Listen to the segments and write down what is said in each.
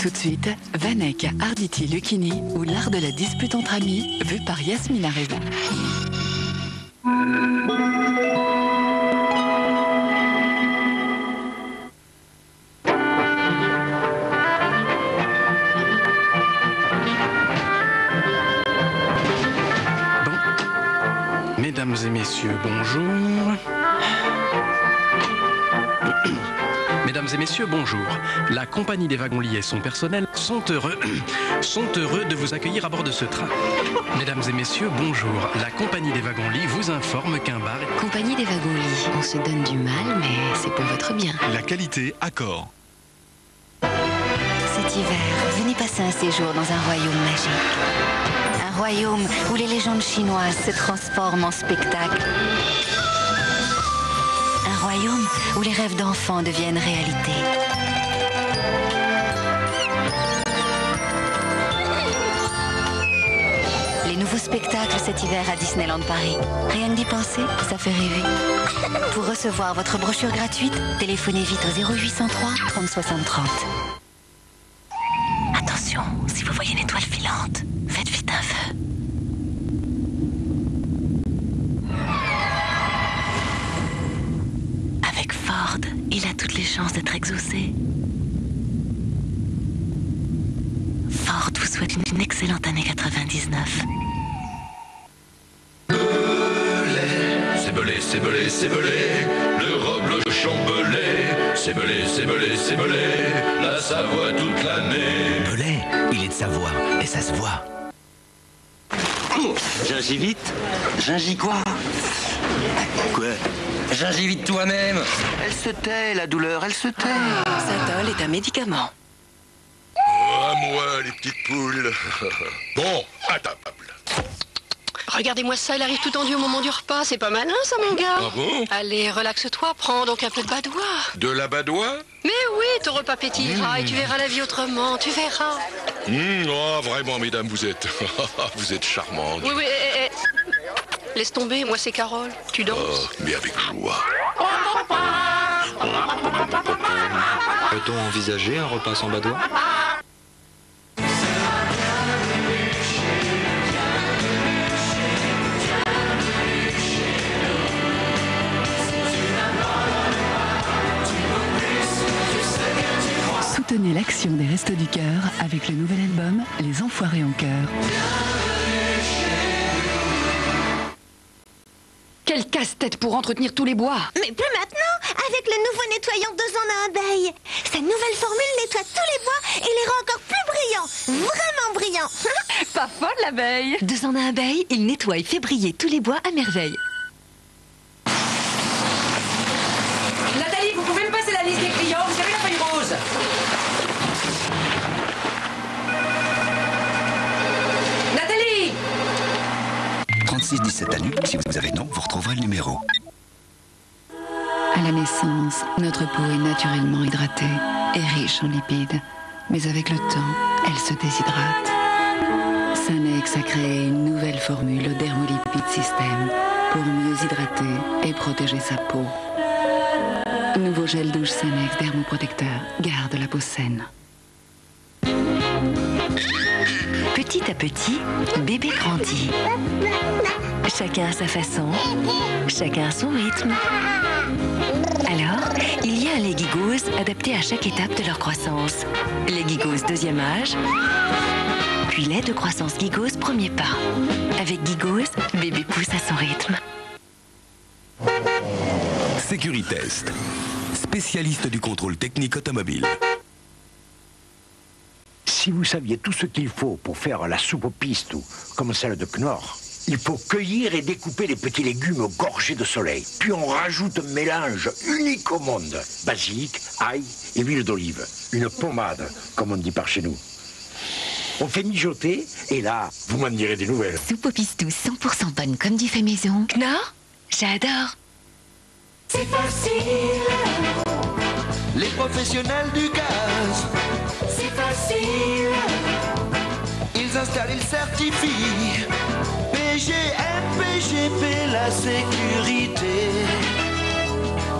Tout de suite, Vanek, Arditi, Lucchini ou l'art de la dispute entre amis, vu par Yasmina Reza. Mesdames et messieurs, bonjour. Mesdames et messieurs, bonjour. La compagnie des wagons-lits et son personnel sont heureux de vous accueillir à bord de ce train. Mesdames et messieurs, bonjour. La compagnie des wagons-lits vous informe qu'un bar... Compagnie des wagons-lits, on se donne du mal, mais c'est pour votre bien. La qualité, Accor. Cet hiver, venez passer un séjour dans un royaume magique. Un royaume où les légendes chinoises se transforment en spectacle. Un royaume où les rêves d'enfants deviennent réalité. Les nouveaux spectacles cet hiver à Disneyland Paris. Rien que d'y penser, ça fait rêver. Pour recevoir votre brochure gratuite, téléphonez vite au 0803 30 60 30. Attention, si vous voyez une étoile filante, faites vite un feu. Avec Ford, il a toutes les chances d'être exaucé. Ford vous souhaite une excellente année 99. C'est belé, c'est belé, c'est belé, le roble chambelé, c'est belé, c'est belé, c'est belé, la Savoie toute l'année. Belay, il est de Savoie, et ça se voit. Gingivite? Gingi quoi? Quoi? Gingivite toi-même. Elle se tait, la douleur, elle se tait. Satol est un médicament. Oh, à moi, les petites poules. Bon, à ta table. Regardez-moi ça, il arrive tout tendu au moment du repas. C'est pas malin, ça, mon gars. Ah bon? Allez, relaxe-toi, prends donc un peu de badois. De la badoie? Mais oui, ton repas pétillera et tu verras la vie autrement, tu verras. Oh, vraiment, mesdames, vous êtes... vous êtes charmantes. Oui, laisse tomber, moi c'est Carole. Tu danses? Oh, mais avec joie. Peut-on envisager un repas sans badois? Soutenez l'action des Restos du Cœur avec le nouvel album Les Enfoirés en Cœur. Quel casse-tête pour entretenir tous les bois. Mais plus maintenant, avec le nouveau nettoyant 2 en 1 abeille. Sa nouvelle formule nettoie tous les bois et les rend encore plus brillants. Vraiment brillants. Pas folle l'abeille. 2 en 1 abeille, il nettoie et fait briller tous les bois à merveille. Nathalie, vous pouvez me passer la liste des clients? Vous avez la feuille rose? 3617 à nu. Si vous avez non, vous retrouverez le numéro. À la naissance, notre peau est naturellement hydratée et riche en lipides. Mais avec le temps, elle se déshydrate. Sanex a créé une nouvelle formule au Dermolipid System pour mieux hydrater et protéger sa peau. Nouveau gel douche Sanex Dermoprotecteur garde la peau saine. Petit à petit, bébé grandit. Chacun à sa façon, chacun à son rythme. Alors, il y a un lait Gigouze adapté à chaque étape de leur croissance. Lait Gigouze deuxième âge, puis lait de croissance Gigouze premier pas. Avec Gigouze, bébé pousse à son rythme. Sécuritest, spécialiste du contrôle technique automobile. Si vous saviez tout ce qu'il faut pour faire la soupe aux pistes ou comme celle de Knorr, il faut cueillir et découper les petits légumes gorgés de soleil. Puis on rajoute un mélange unique au monde. Basilic, ail et huile d'olive. Une pommade, comme on dit par chez nous. On fait mijoter et là, vous m'en direz des nouvelles. Soupe aux pistou 100% bonne comme du fait maison. Knorr, j'adore. C'est facile. Les professionnels du gaz. C'est facile. Ils installent, ils certifient. PGM, PGP, la sécurité.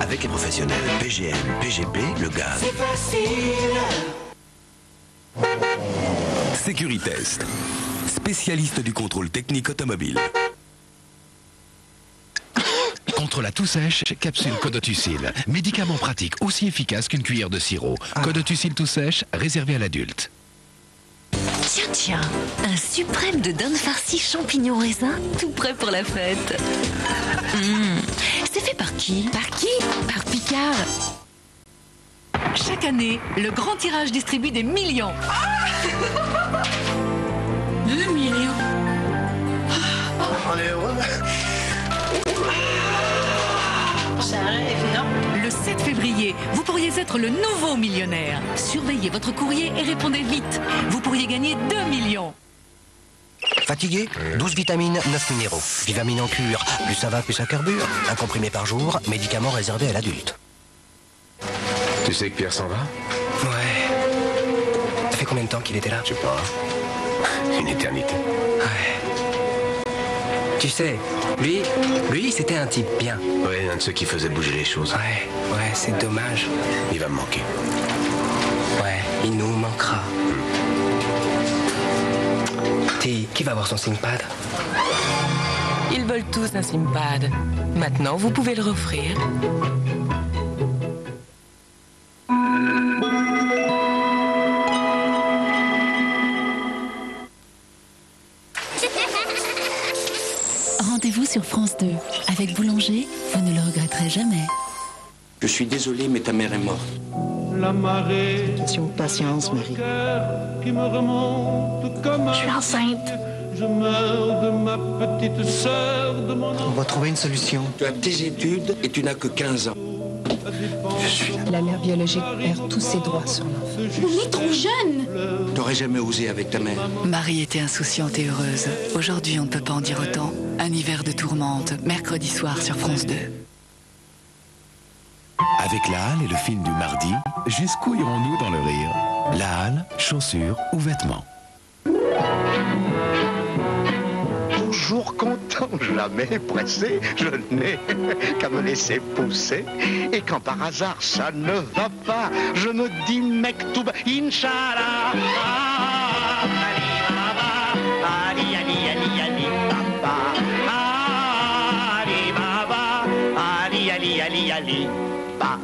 Avec les professionnels PGM, PGP, le gaz. C'est facile. Sécuritest, spécialiste du contrôle technique automobile. Contre la toux sèche, capsule Codotucil. Médicament pratique aussi efficace qu'une cuillère de sirop. Codotucil toux sèche, réservé à l'adulte. Tiens, un suprême de dinde farcie champignons raisin, tout prêt pour la fête. C'est fait par qui? Par qui? Par Picard. Chaque année, le grand tirage distribue des millions. 2 millions. On est heureux. C'est un rêve, non? Le 7 février, vous pourriez être le nouveau millionnaire. Surveillez votre courrier et répondez vite. Vous pourriez gagner 2 millions. Fatigué? 12 vitamines, 9 minéraux. Vivamine en cure. Plus ça va, plus ça carbure. Un comprimé par jour, médicament réservé à l'adulte. Tu sais que Pierre s'en va? Ouais. Ça fait combien de temps qu'il était là? Je sais pas. Une éternité. Ouais. Tu sais, lui, c'était un type bien. Ouais, un de ceux qui faisait bouger les choses. Ouais, c'est dommage. Il va me manquer. Ouais, il nous manquera. Qui va avoir son SIM-pad? Ils veulent tous un SIM-pad. Maintenant, vous pouvez le offrir. Rendez-vous sur France 2. Avec Boulanger, vous ne le regretterez jamais. Je suis désolé, mais ta mère est morte. La marée. Patience, Marie. Qui me remonte comme je suis enceinte. Je meurs de ma petite sœur, de mon enfant. On va trouver une solution. Tu as tes études et tu n'as que 15 ans. Je suis là. La mère biologique perd tous ses droits sur l'enfant. On est trop jeune. T'aurais jamais osé avec ta mère. Marie était insouciante et heureuse. Aujourd'hui, on ne peut pas en dire autant. Un hiver de tourmente, mercredi soir sur France 2. Avec La Halle et le film du mardi, jusqu'où irons-nous dans le rire? La Halle, chaussures ou vêtements? Toujours content, jamais pressé, je n'ai qu'à me laisser pousser. Et quand par hasard ça ne va pas, je me dis mec tout bas, Inch'Allah. Ali, Ali, Ali, Ali, Baba. Ali, Baba. Ali, Ali, Ali, Ali, Baba.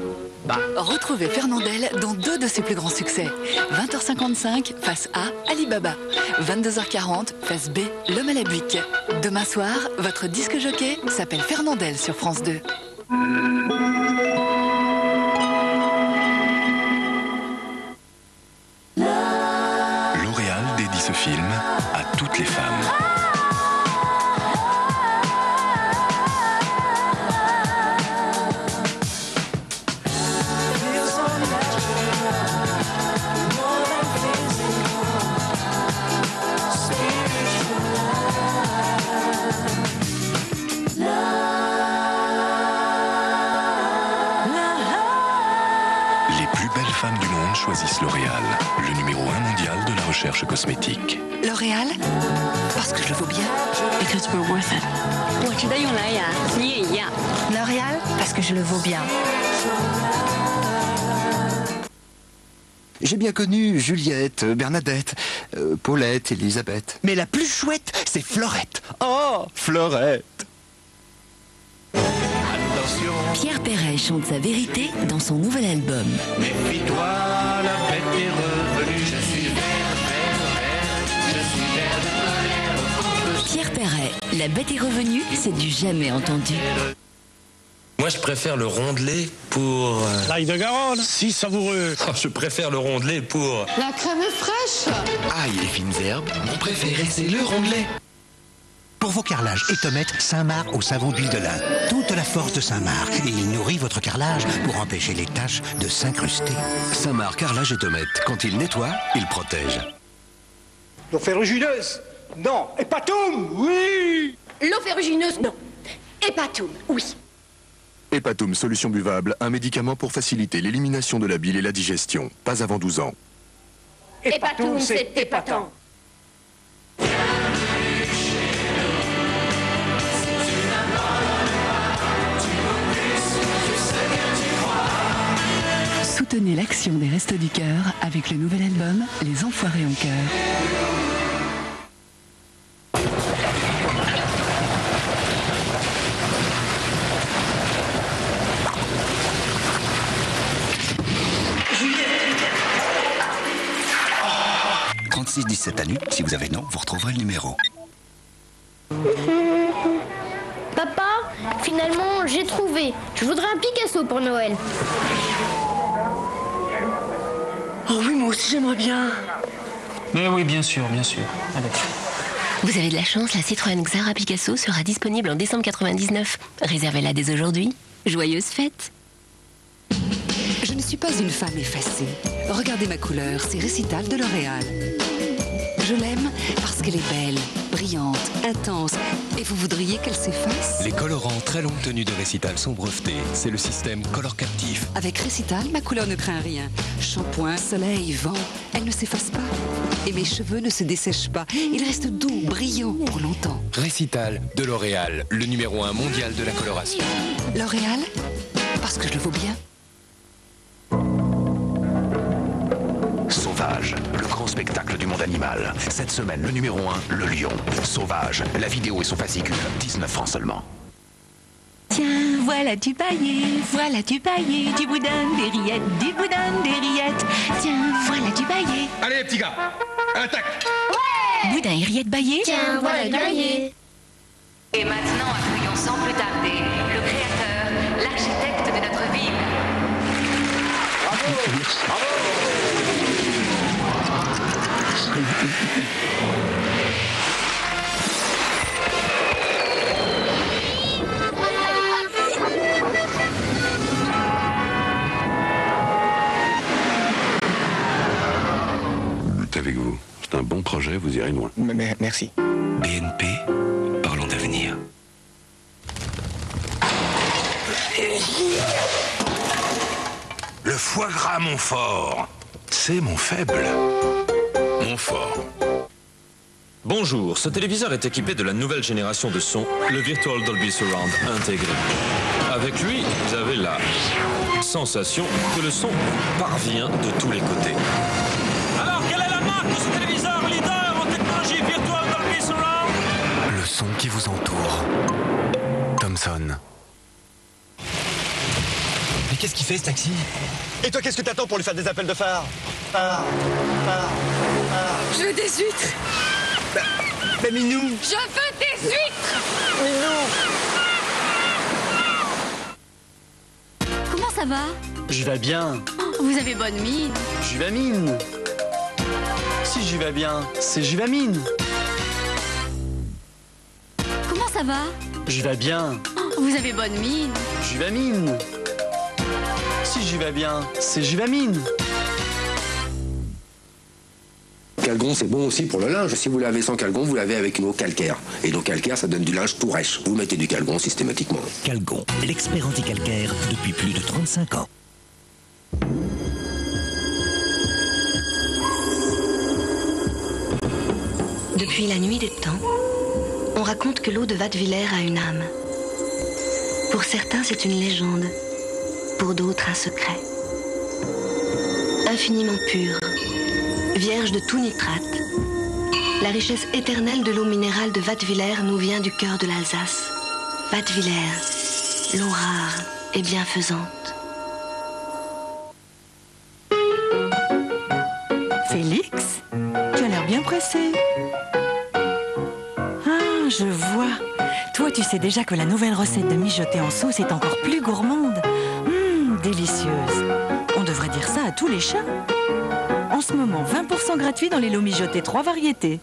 Retrouvez Fernandel dans 2 de ses plus grands succès. 20h55, face A, Alibaba. 22h40, face B, L'homme à la buick. Demain soir, votre disque jockey s'appelle Fernandel sur France 2. L'Oréal dédie ce film à toutes les femmes. Choisissent L'Oréal, le numéro 1 mondial de la recherche cosmétique. L'Oréal, parce que je le vaux bien. Because we're worth it. L'Oréal, parce que je le vaux bien. J'ai bien connu Juliette, Bernadette, Paulette, Elisabeth. Mais la plus chouette, c'est Fleurette. Oh, Fleurette. Pierre Perret chante sa vérité dans son nouvel album. Méfie-toi, la bête est revenue. Je suis vert, Pierre Perret, la bête est revenue, c'est du jamais entendu. Moi, je préfère le rondelet pour... L'ail de Garonne, si savoureux. Oh, je préfère le rondelet pour... La crème fraîche. Ail et fines herbes, mon préféré, c'est le rondelet. Pour vos carrelages étomettes, Saint-Marc au savon d'huile de lin. Toute la force de Saint-Marc. Et il nourrit votre carrelage pour empêcher les taches de s'incruster. Saint-Marc carrelage étomette. Quand il nettoie, il protège. L'eau ferrugineuse? Non. Hépatome? Oui. L'eau ferrugineuse? Non. Hépatome? Oui. Hépatome, solution buvable, un médicament pour faciliter l'élimination de la bile et la digestion. Pas avant 12 ans. Hépatome, c'est épatant. Soutenez l'action des Restos du Cœur avec le nouvel album Les Enfoirés en Cœur. « 3617 à nu, si vous avez non, vous retrouverez le numéro. » Papa, finalement, j'ai trouvé. Je voudrais un Picasso pour Noël. Oh oui, moi aussi j'aimerais bien. Mais oui, bien sûr, bien sûr. Allez. Vous avez de la chance, la Citroën Xara Picasso sera disponible en décembre 99. Réservez-la dès aujourd'hui. Joyeuses fêtes. Je ne suis pas une femme effacée. Regardez ma couleur, c'est Récital de L'Oréal. Je l'aime parce qu'elle est belle, brillante, intense. Et vous voudriez qu'elle s'efface? Les colorants très longue tenue de Récital sont brevetés. C'est le système Color Captif. Avec Récital, ma couleur ne craint rien. Shampoing, soleil, vent, elle ne s'efface pas. Et mes cheveux ne se dessèchent pas. Ils restent doux, brillants pour longtemps. Récital de L'Oréal, le numéro 1 mondial de la coloration. L'Oréal? Parce que je le vaux bien. Sauvage, le grand spectacle du monde animal. Cette semaine, le numéro 1, le lion. Sauvage, la vidéo et son fascicule, 19 francs seulement. Tiens, voilà du paillet, du boudin, des rillettes, du boudin, des rillettes. Tiens, voilà du paillet. Allez, petit gars, attaque! Ouais! Boudin et rillettes baillées. Tiens, voilà du paillet. Et maintenant, accueillons sans plus tarder le créateur, l'architecte de notre ville. Bravo! Bravo! Avec vous. C'est un bon projet, vous irez loin. Merci. BNP, parlons d'avenir. Le foie gras Montfort, c'est mon faible. Montfort. Bonjour, ce téléviseur est équipé de la nouvelle génération de son, le Virtual Dolby Surround intégré. Avec lui, vous avez la sensation que le son parvient de tous les côtés. Alors, quelle est la marque de ce téléviseur leader en technologie Virtual Dolby Surround? Le son qui vous entoure. Thomson. Mais qu'est-ce qu'il fait, ce taxi? Et toi, qu'est-ce que t'attends pour lui faire des appels de phare? Je veux des huîtres. Mais Minou! Je veux des huîtres. Comment ça va? Je vais bien. Vous avez bonne mine. Juvamine. Si je vais bien, c'est Juvamine. Comment ça va? Je vais bien. Vous avez bonne mine. Juvamine. Si je vais bien, c'est Juvamine. Calgon, c'est bon aussi pour le linge. Si vous lavez sans calgon, vous lavez avec une eau calcaire. Et l'eau calcaire, ça donne du linge tout rêche. Vous mettez du calgon systématiquement. Calgon, l'expert anti-calcaire depuis plus de 35 ans. Depuis la nuit des temps, on raconte que l'eau de Wattwiller a une âme. Pour certains, c'est une légende. Pour d'autres, un secret. Infiniment pure, vierge de tout nitrate, la richesse éternelle de l'eau minérale de Wattwiller nous vient du cœur de l'Alsace. Wattwiller, l'eau rare et bienfaisante. Félix, tu as l'air bien pressé. Ah, je vois. Toi, tu sais déjà que la nouvelle recette de mijoter en sauce est encore plus gourmande. Délicieuse. On devrait dire ça à tous les chats. En ce moment, 20% gratuit dans les lots mijotés 3 variétés.